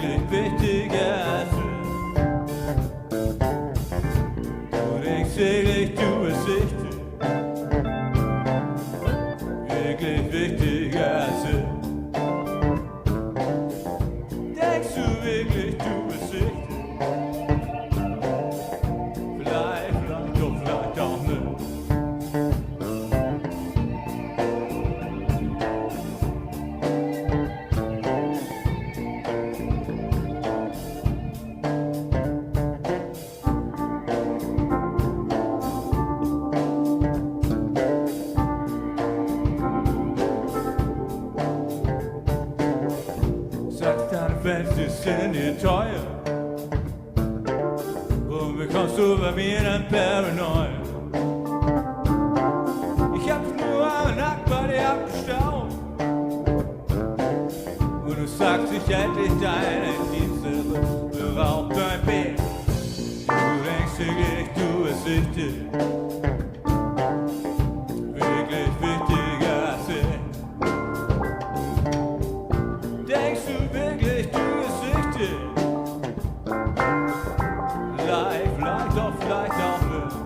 wirklich wichtig ist. Du denkst wirklich, du bist wichtig. Wirklich wichtig ist. Denkst du wirklich, du bist wichtig? Vielleicht doch, vielleicht auch nicht. Fans sind dir teuer und bekommst du bei mir dann Paranoia. Ich hab nur einen Nack bei dir abgestaubt und du sagst, ich endlich deine Dienste beraubt dein Bett. Du denkst wirklich, du bist wichtig, wirklich wichtiger als ich. Denkst du wirklich, du bist wichtig? Vielleicht doch, vielleicht auch nicht.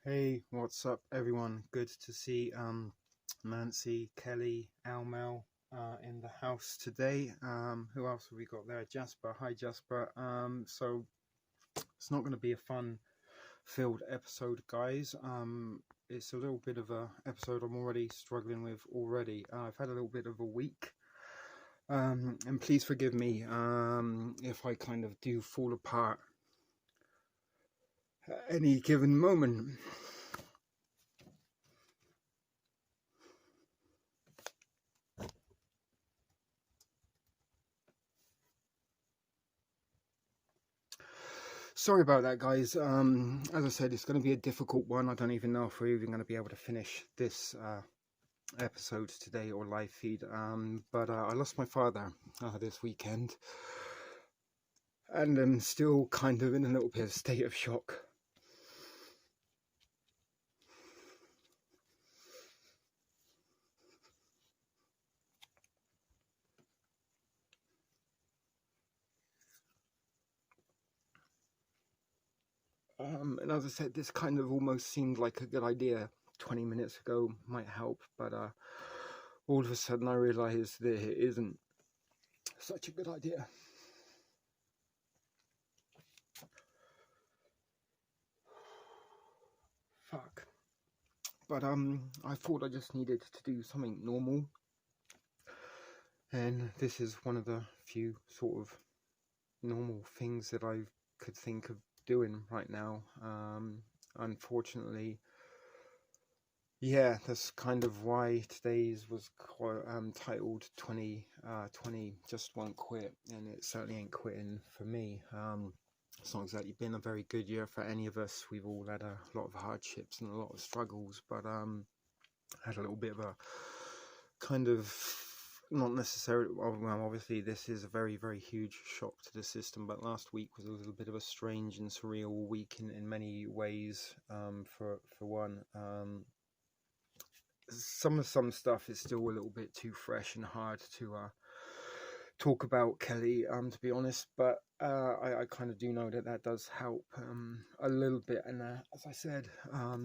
Hey, what's up everyone? Good to see Nancy, Kelly, Almel in the house today. Who else have we got there? Jasper. Hi Jasper. So it's not going to be a fun filled episode, guys. It's a little bit of a episode I'm already struggling with already. I've had a little bit of a week, and please forgive me if I kind of do fall apart at any given moment. Sorry about that, guys. As I said, it's going to be a difficult one. I don't even know if we're even going to be able to finish this episode today or live feed. But I lost my father this weekend, and I'm still kind of in a little bit of a state of shock. And as I said, this kind of almost seemed like a good idea 20 minutes ago, might help, but all of a sudden I realised that it isn't such a good idea. Fuck. But I thought I just needed to do something normal, and this is one of the few sort of normal things that I could think of doing right now. Unfortunately, yeah, that's kind of why today's was titled 2020 just won't quit, and it certainly ain't quitting for me. It's not exactly been a very good year for any of us. We've all had a lot of hardships and a lot of struggles, but had a little bit of a kind of, not necessarily, well, obviously this is a very, very huge shock to the system, but last week was a little bit of a strange and surreal week in many ways. For one, some stuff is still a little bit too fresh and hard to talk about, Kelly, to be honest, but I kind of do know that does help a little bit. And as I said,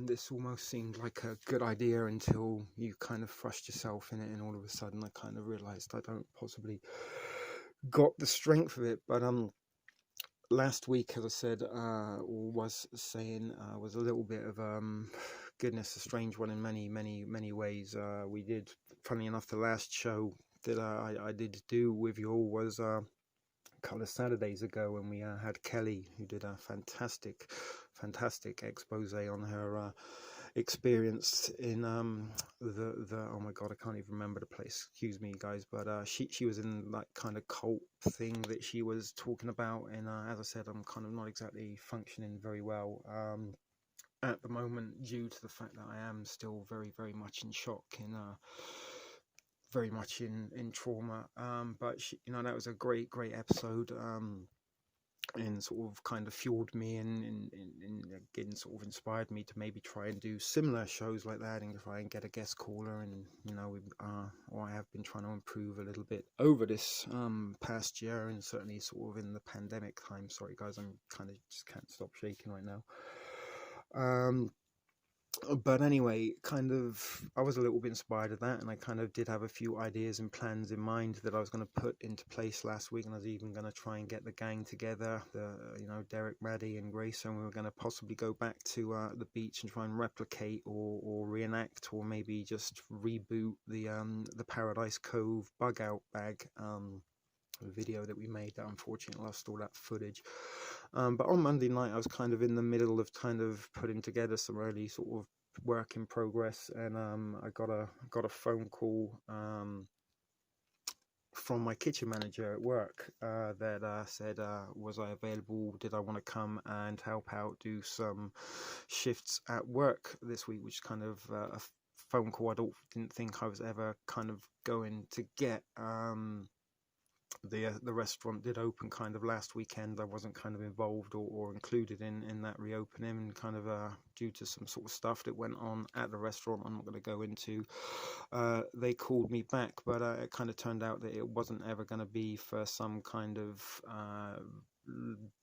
this almost seemed like a good idea until you kind of thrust yourself in it, and all of a sudden I kind of realized I don't possibly got the strength of it. But last week, as I said, was a little bit of goodness, a strange one in many ways. We did, funny enough, the last show that I did do with you all was a couple of Saturdays ago, when we had Kelly, who did a fantastic expose on her experience in the oh my god, I can't even remember the place, excuse me guys, but she was in that kind of cult thing that she was talking about, and as I said, I'm kind of not exactly functioning very well at the moment, due to the fact that I am still very much in shock and very much in trauma. But she, that was a great episode. and sort of kind of fueled me and again sort of inspired me to maybe try and do similar shows like that and try and get a guest caller. And or I have been trying to improve a little bit over this past year, and certainly sort of in the pandemic time. Sorry guys, I'm kind of just can't stop shaking right now. But anyway, kind of, I was a little bit inspired of that, and I kind of did have a few ideas and plans in mind that I was going to put into place last week. And I was even going to try and get the gang together, Derek, Maddie and Grace, and we were going to possibly go back to the beach and try and replicate or reenact, or maybe just reboot the Paradise Cove bug out bag video that we made that unfortunately lost all that footage. But on Monday night I was kind of in the middle of kind of putting together some early sort of work in progress, and I got a phone call from my kitchen manager at work that said was I available, did I want to come and help out, do some shifts at work this week, which is kind of a phone call I didn't think I was ever kind of going to get. The restaurant did open kind of last weekend. I wasn't kind of involved or included in that reopening, and kind of due to some sort of stuff that went on at the restaurant I'm not going to go into, they called me back, but it kind of turned out that it wasn't ever going to be for some kind of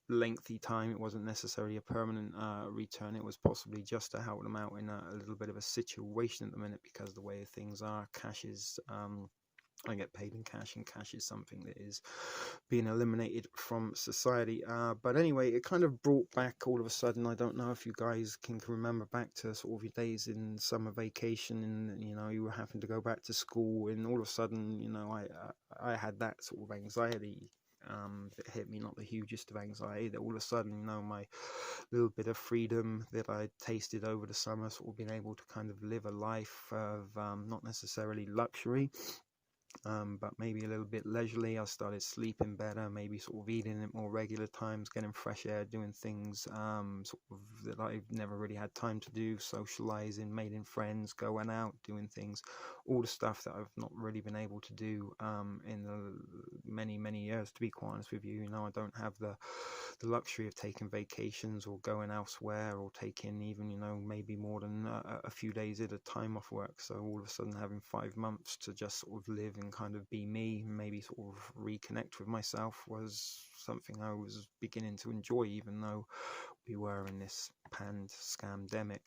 lengthy time. It wasn't necessarily a permanent return. It was possibly just to help them out in a little bit of a situation at the minute, because the way things are, cash is I get paid in cash, and cash is something that is being eliminated from society. But anyway, it kind of brought back all of a sudden, I don't know if you guys can remember back to sort of your days in summer vacation, and you were having to go back to school, and all of a sudden I had that sort of anxiety that hit me, not the hugest of anxiety, that all of a sudden my little bit of freedom that I tasted over the summer, sort of being able to kind of live a life of not necessarily luxury, but maybe a little bit leisurely. I started sleeping better, maybe sort of eating at more regular times, getting fresh air, doing things sort of that I've never really had time to do, socializing, making friends, going out, doing things, all the stuff that I've not really been able to do in the many years, to be quite honest with you. I don't have the luxury of taking vacations or going elsewhere, or taking even maybe more than a few days at a time off work. So all of a sudden having 5 months to just sort of live and kind of be me, maybe sort of reconnect with myself, was something I was beginning to enjoy, even though we were in this scamdemic.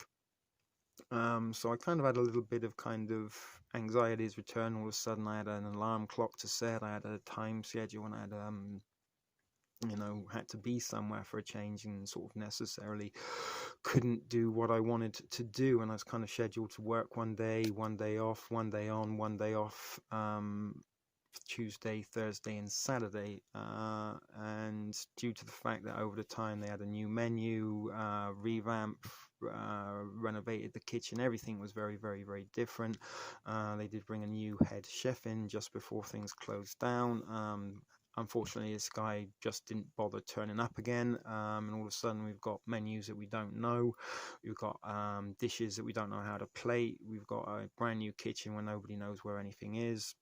So I kind of had a little bit of kind of anxieties return. All of a sudden I had an alarm clock to set, I had a time schedule, and I had had to be somewhere for a change, and sort of necessarily couldn't do what I wanted to do. And I was kind of scheduled to work one day off, one day on, one day off, Tuesday, Thursday and Saturday, and due to the fact that over the time they had a new menu, revamp, renovated the kitchen, everything was very different. They did bring a new head chef in just before things closed down. Unfortunately, this guy just didn't bother turning up again, and all of a sudden we've got menus that we don't know, we've got dishes that we don't know how to plate, we've got a brand new kitchen where nobody knows where anything is.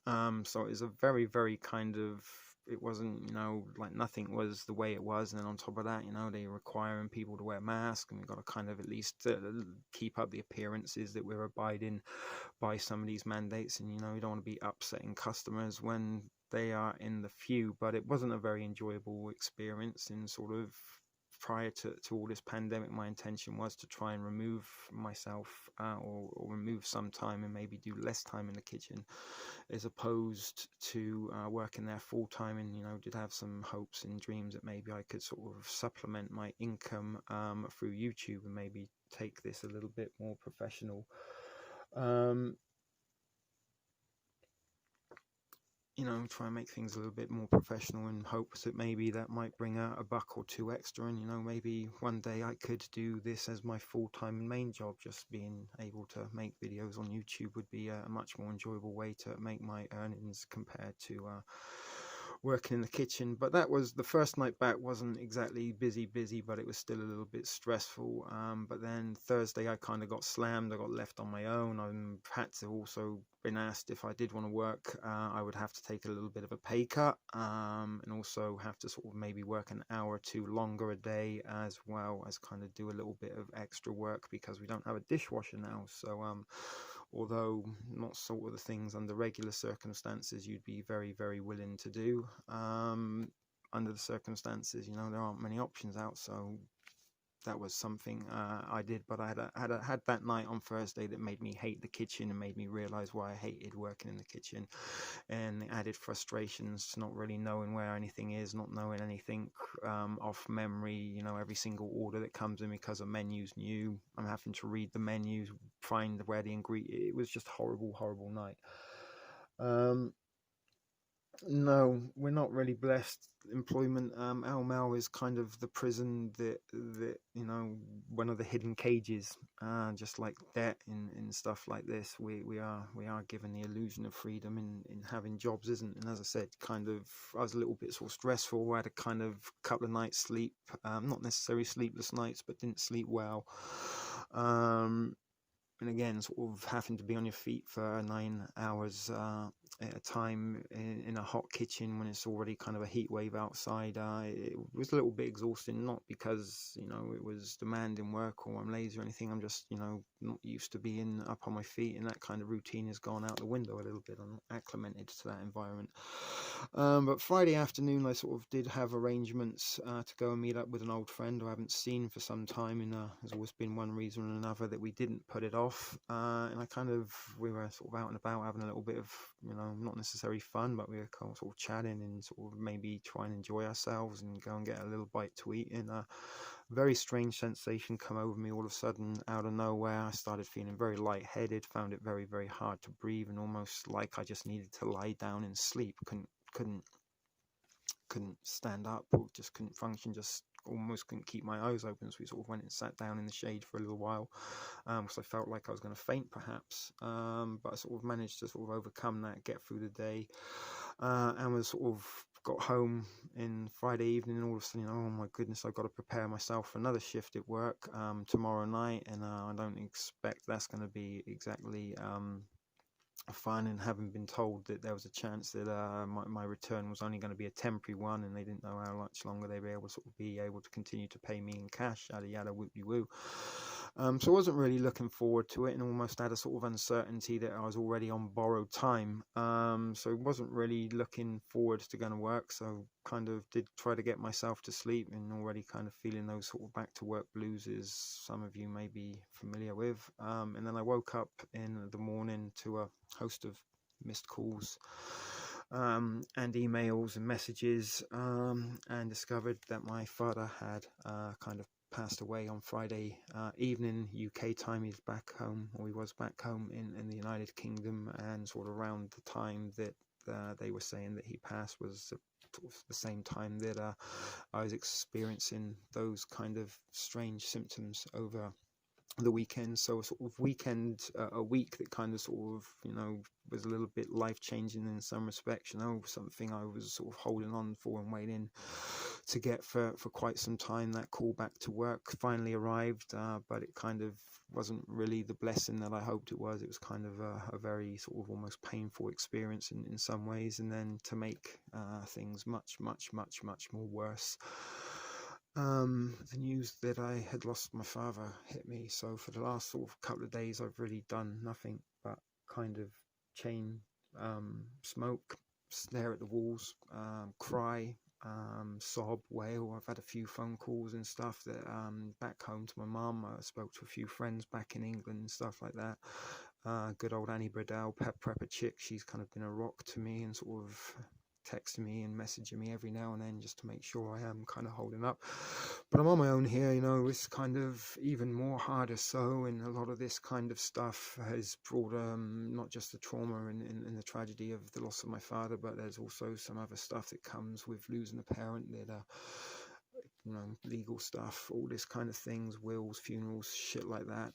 So it was a very kind of, it wasn't, like nothing was the way it was. And then on top of that, they're requiring people to wear masks, and we've got to kind of at least keep up the appearances that we're abiding by some of these mandates. And, you don't want to be upsetting customers when they are in the queue. But it wasn't a very enjoyable experience. And sort of prior to all this pandemic, my intention was to try and remove myself or remove some time and maybe do less time in the kitchen, as opposed to working there full time. And did have some hopes and dreams that maybe I could sort of supplement my income through YouTube, and maybe take this a little bit more professional. Try and make things a little bit more professional, in hopes that maybe that might bring out a buck or two extra. And maybe one day I could do this as my full-time main job. Just being able to make videos on YouTube would be a much more enjoyable way to make my earnings, compared to working in the kitchen. But that was the first night back, wasn't exactly busy, but it was still a little bit stressful. But then Thursday I kind of got slammed. I got left on my own. I had to also been asked if I did want to work, I would have to take a little bit of a pay cut, and also have to sort of maybe work an hour or two longer a day, as well as kind of do a little bit of extra work because we don't have a dishwasher now. So although not sort of the things under regular circumstances you'd be very, very willing to do, under the circumstances, you know, there aren't many options out. So that was something I did, but I had that night on Thursday that made me hate the kitchen and made me realize why I hated working in the kitchen, and the added frustrations, not really knowing where anything is, not knowing anything off memory. You know, every single order that comes in because a menu's new, I'm having to read the menus, find where the ingredient. It was just horrible night. No, we're not really blessed. Employment, Al Mal is kind of the prison that you know, one of the hidden cages. Just like debt and stuff like this, we are given the illusion of freedom in having jobs, isn't? And as I said, kind of, I was a little bit sort of stressful. I had a kind of couple of nights sleep, not necessarily sleepless nights, but didn't sleep well. And again, sort of having to be on your feet for 9 hours at a time in a hot kitchen when it's already kind of a heat wave outside, it was a little bit exhausting. Not because, you know, it was demanding work or I'm lazy or anything. I'm just, you know, not used to being up on my feet, and that kind of routine has gone out the window a little bit. I'm not acclimated to that environment. But Friday afternoon, I sort of did have arrangements to go and meet up with an old friend who I haven't seen for some time, and there's always been one reason or another that we didn't put it off. And we were sort of out and about having a little bit of, you know, not necessarily fun, but we were kind of sort of chatting and sort of maybe try and enjoy ourselves and go and get a little bite to eat. And a very strange sensation come over me all of a sudden out of nowhere. I started feeling very lightheaded, found it very, very hard to breathe, and almost like I just needed to lie down and sleep. Couldn't stand up, or just couldn't function, just almost couldn't keep my eyes open. So we sort of went and sat down in the shade for a little while, because I felt like I was going to faint perhaps, but I sort of managed to sort of overcome that, get through the day, and was sort of got home in Friday evening, and all of a sudden, oh my goodness, I've got to prepare myself for another shift at work tomorrow night, and I don't expect that's going to be exactly fun. And having been told that there was a chance that my return was only going to be a temporary one, and they didn't know how much longer they'd be able to continue to pay me in cash, yada yada, whoopie woo. So I wasn't really looking forward to it, and almost had a sort of uncertainty that I was already on borrowed time. So wasn't really looking forward to going to work. So kind of did try to get myself to sleep, and already kind of feeling those sort of back to work blues, as some of you may be familiar with. And then I woke up in the morning to a host of missed calls and emails and messages, and discovered that my father had kind of passed away on Friday evening UK time. He's back home, or he was back home in the United Kingdom, and sort of around the time that they were saying that he passed was sort of the same time that I was experiencing those kind of strange symptoms over the weekend. So a sort of weekend, a week that kind of sort of, you know, was a little bit life-changing in some respects. You know, something I was sort of holding on for and waiting to get for quite some time. That call back to work finally arrived, but it kind of wasn't really the blessing that I hoped it was. It was kind of a very sort of almost painful experience in some ways. And then to make things much more worse, the news that I had lost my father hit me. So for the last sort of couple of days, I've really done nothing but kind of chain smoke, stare at the walls, cry, sob, wail. I've had a few phone calls and stuff that back home to my mum. I spoke to a few friends back in England and stuff like that. Good old Annie Bradell, Prepper chick. She's kind of been a rock to me, and sort of texting me and messaging me every now and then just to make sure I am kind of holding up. But I'm on my own here, you know. It's kind of even more harder so, and a lot of this kind of stuff has brought not just the trauma and the tragedy of the loss of my father, but there's also some other stuff that comes with losing a parent, that you know, legal stuff, all this kind of things, wills, funerals, shit like that,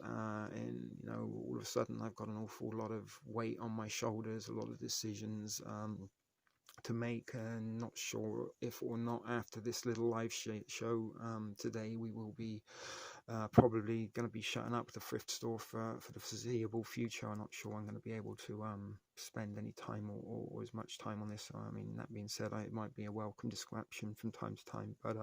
and you know, all of a sudden I've got an awful lot of weight on my shoulders, a lot of decisions to make, and not sure if or not after this little live show today we will be probably going to be shutting up the thrift store for the foreseeable future. I'm not sure I'm going to be able to spend any time or as much time on this. So, I mean, that being said, it might be a welcome distraction from time to time, but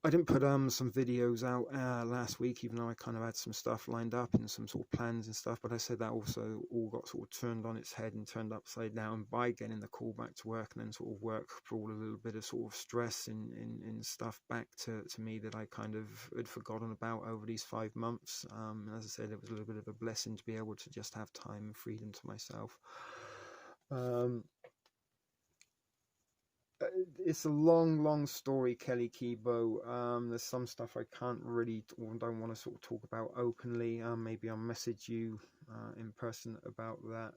I didn't put some videos out last week, even though I kind of had some stuff lined up and some sort of plans and stuff. But I said that also all got sort of turned on its head and turned upside down by getting the call back to work, and then sort of work brought a little bit of sort of stress and stuff back to me that I kind of had forgotten about over these 5 months. And as I said, it was a little bit of a blessing to be able to just have time and freedom to myself. It's a long story, Kelly Kibo. There's some stuff I can't really or don't want to sort of talk about openly. Maybe I'll message you in person about that.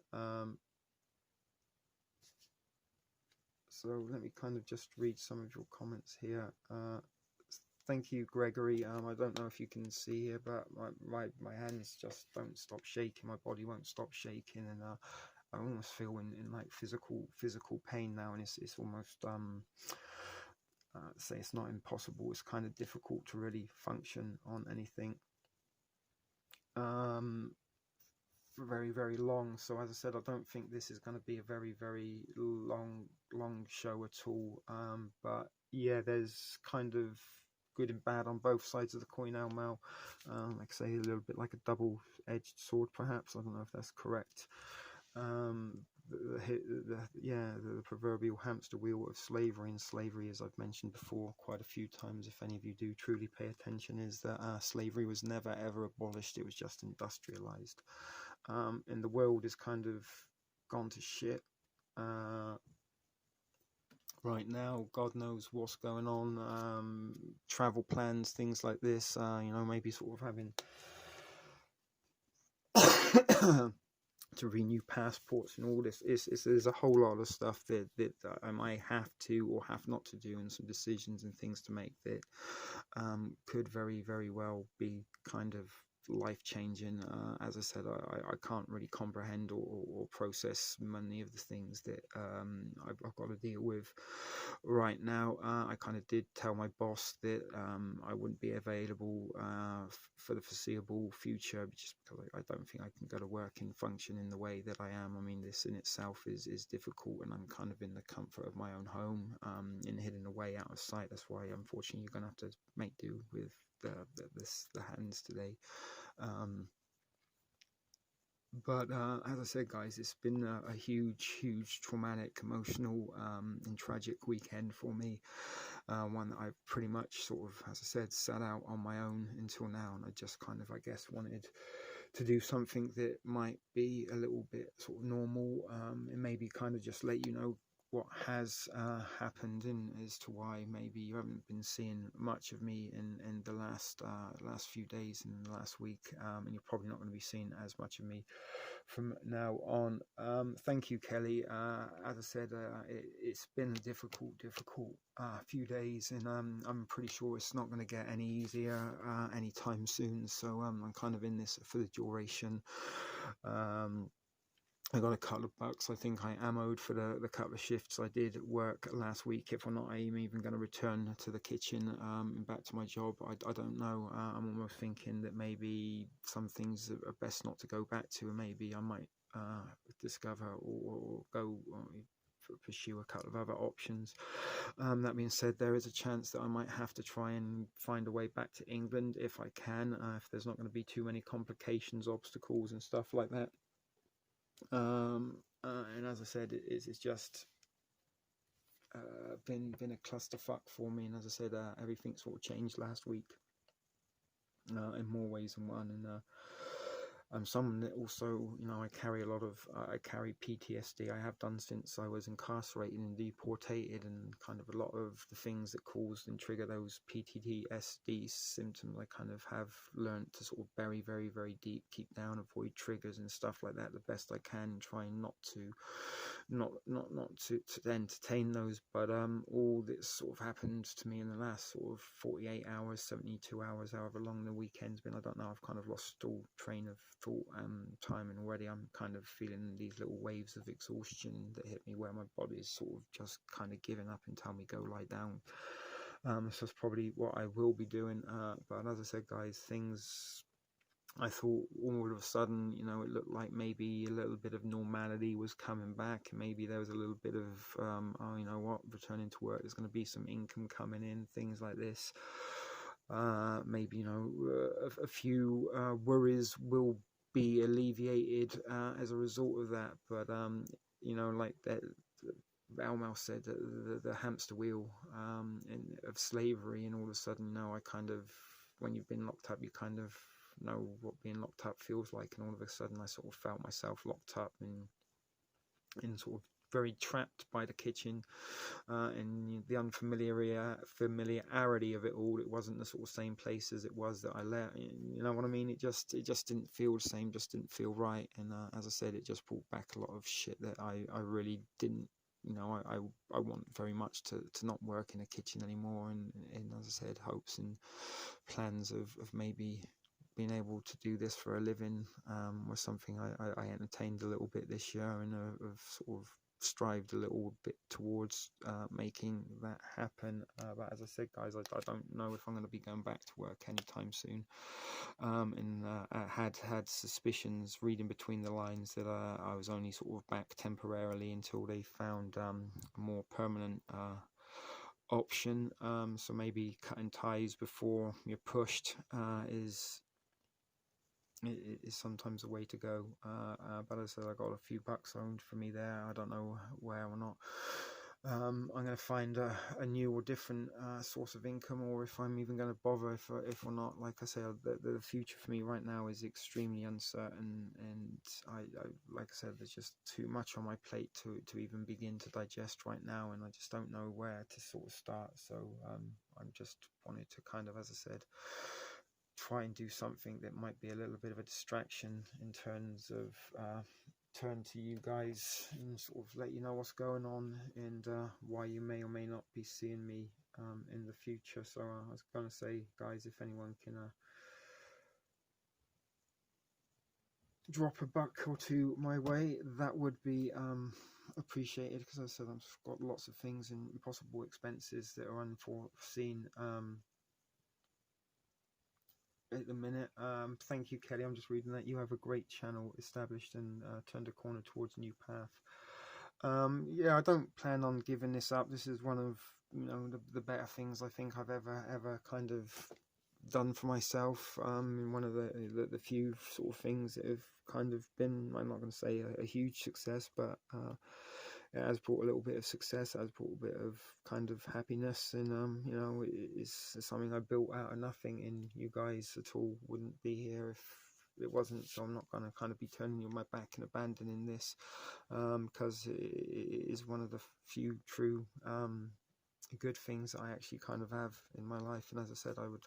So let me kind of just read some of your comments here. Thank you, Gregory. I don't know if you can see here, but my hands just don't stop shaking. My body won't stop shaking, and I almost feel in like physical pain now, and it's almost say it's not impossible. It's kind of difficult to really function on anything very long. So as I said, I don't think this is going to be a very long show at all. But yeah, there's kind of good and bad on both sides of the coin now, Mal. Like I say, a little bit like a double-edged sword, perhaps. I don't know if that's correct. The proverbial hamster wheel of slavery, and slavery, as I've mentioned before quite a few times, if any of you do truly pay attention, is that slavery was never ever abolished. It was just industrialized, and the world is kind of gone to shit right now. God knows what's going on. Travel plans, things like this, maybe sort of having to renew passports and all this. There's a whole lot of stuff that I might have to or have not to do, and some decisions and things to make that could very well be kind of life-changing. As I said, I can't really comprehend or process many of the things that I've got to deal with right now. I kind of did tell my boss that I wouldn't be available for the foreseeable future, just because I don't think I can go to work and function in the way that I am. I mean, this in itself is difficult, and I'm kind of in the comfort of my own home, and hidden away out of sight. That's why, unfortunately, you're going to have to make do with the hands today. But as I said, guys, it's been a huge traumatic, emotional and tragic weekend for me, one that I've pretty much sort of, as I said, sat out on my own until now, and I just kind of, I guess, wanted to do something that might be a little bit sort of normal, and maybe kind of just let you know what has happened, and as to why maybe you haven't been seeing much of me in the last few days and the last week, and you're probably not going to be seeing as much of me from now on. Thank you, Kelly. As I said, it's been a difficult few days, and I'm pretty sure it's not going to get any easier anytime soon. So I'm kind of in this for the duration. I got a couple of bucks. I think I ammoed for the couple of shifts I did work last week. If or not I'm even going to return to the kitchen and back to my job, I don't know. I'm almost thinking that maybe some things are best not to go back to, and maybe I might discover or go pursue a couple of other options. That being said, there is a chance that I might have to try and find a way back to England if I can, if there's not going to be too many complications, obstacles and stuff like that. And as I said, it's just been a clusterfuck for me, and as I said, everything sort of changed last week in more ways than one. And I'm someone that also, I carry a lot of I carry PTSD. I have done since I was incarcerated and deportated, and kind of a lot of the things that caused and trigger those PTSD symptoms I kind of have learned to sort of bury very deep, keep down, avoid triggers and stuff like that the best I can, trying not to entertain those. But all this sort of happened to me in the last sort of 48 hours, 72 hours, however long the weekend's been. I don't know, I've kind of lost all train of thought timing already. I'm kind of feeling these little waves of exhaustion that hit me where my body is sort of just kind of giving up and telling me go lie down. So it's probably what I will be doing. But as I said, guys, things, I thought all of a sudden, you know, it looked like maybe a little bit of normality was coming back. Maybe there was a little bit of, oh, you know what, returning to work, there's going to be some income coming in, things like this. Maybe, you know, a few worries will be alleviated as a result of that. But, you know, like that, Al said, the hamster wheel of slavery, and all of a sudden, you know, I kind of, when you've been locked up, you kind of know what being locked up feels like, and all of a sudden I sort of felt myself locked up in sort of very trapped by the kitchen, and the familiarity of it all. It wasn't the sort of same place as it was that I left, you know what I mean? It just didn't feel the same, just didn't feel right. And as I said, it just brought back a lot of shit that I really didn't, you know, I want very much to not work in a kitchen anymore, and as I said, hopes and plans of maybe being able to do this for a living was something I entertained a little bit this year, and have sort of strived a little bit towards making that happen. But as I said, guys, I don't know if I'm going to be going back to work anytime soon. And I had suspicions, reading between the lines, that I was only sort of back temporarily until they found a more permanent option. So maybe cutting ties before you're pushed is sometimes a way to go. But as I said, I got a few bucks owned for me there. I don't know where or not. I'm going to find a new or different source of income, or if I'm even going to bother if or not. Like I say, the future for me right now is extremely uncertain, and I like I said, there's just too much on my plate to even begin to digest right now, and I just don't know where to sort of start. So I'm just wanted to kind of, as I said, try and do something that might be a little bit of a distraction in terms of turn to you guys and sort of let you know what's going on, and why you may or may not be seeing me in the future. So I was going to say, guys, if anyone can drop a buck or two my way, that would be appreciated, because as I said, I've got lots of things and possible expenses that are unforeseen at the minute. Thank you, Kelly. I'm just reading that you have a great channel established and turned a corner towards a new path. Yeah, I don't plan on giving this up. This is one of, you know, the better things I think I've ever kind of done for myself. One of the few sort of things that have kind of been, I'm not going to say a huge success, but it has brought a little bit of success. It has brought a bit of kind of happiness, and you know, it's something I built out of nothing, and you guys at all wouldn't be here if it wasn't. So I'm not going to kind of be turning you my back and abandoning this, because it is one of the few true good things I actually kind of have in my life. And as I said, I would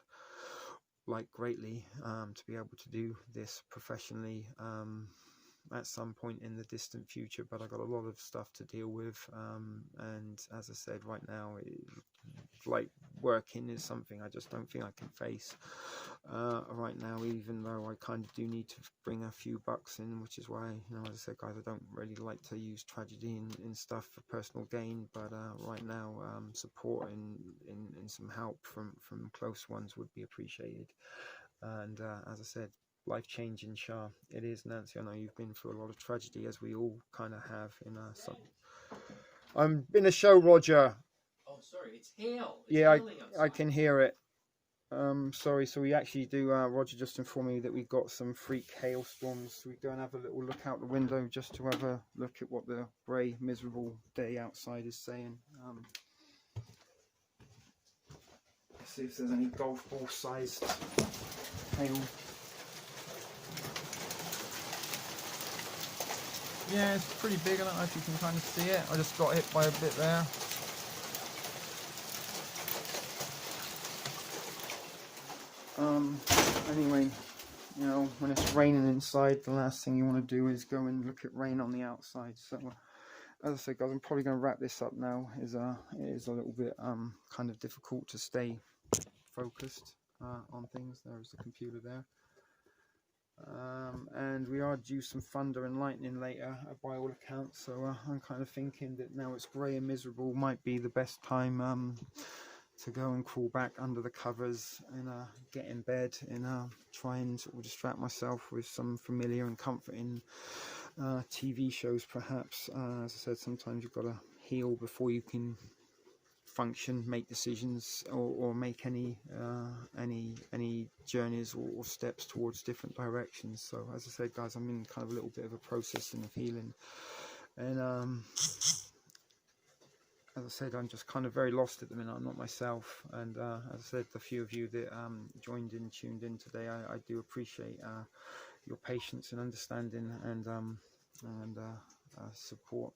like greatly to be able to do this professionally at some point in the distant future, but I got a lot of stuff to deal with, and as I said, right now, like working is something I just don't think I can face right now, even though I kind of do need to bring a few bucks in, which is why, you know, as I said, guys, I don't really like to use tragedy and stuff for personal gain, but right now, support and some help from close ones would be appreciated. And as I said, life-changing, Shah. It is, Nancy. I know you've been through a lot of tragedy, as we all kind of have in some. I'm in a show, Roger. Oh, sorry, it's hail. It's yeah, I can hear it. Sorry. So we actually do. Roger just informed me that we got some freak hailstorms. So we go and have a little look out the window just to have a look at what the grey, miserable day outside is saying. See if there's any golf ball sized hail. Yeah, it's pretty big. I don't know if you can kind of see it. I just got hit by a bit there. Anyway, you know, when it's raining inside, the last thing you want to do is go and look at rain on the outside. So, as I said, guys, I'm probably going to wrap this up now. It is a little bit kind of difficult to stay focused on things. There's the computer there. And we are due some thunder and lightning later, by all accounts. So I'm kind of thinking that now it's grey and miserable might be the best time to go and crawl back under the covers and get in bed and try and sort of distract myself with some familiar and comforting TV shows, perhaps. As I said, sometimes you've got to heal before you can function, make decisions, or make any journeys or steps towards different directions. So as I said, guys, I'm in kind of a little bit of a processing of healing, and as I said, I'm just kind of very lost at the minute. I'm not myself, and as I said, the few of you that joined in, tuned in today, I do appreciate your patience and understanding and support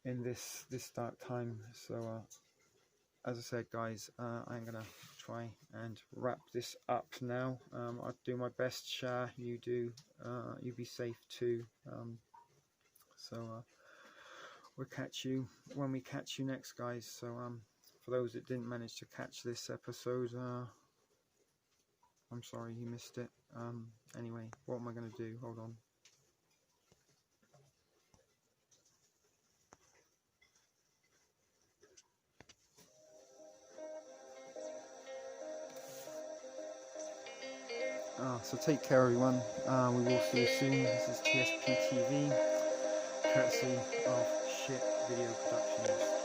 in this dark time. So as I said, guys, I'm gonna try and wrap this up now. I'll do my best. Shah, you do, you be safe too. So we'll catch you when we catch you next, guys. So for those that didn't manage to catch this episode, I'm sorry you missed it. Anyway, what am I gonna do? Hold on. So take care, everyone. We will see you soon. This is TSP TV, courtesy of Shit Video Productions.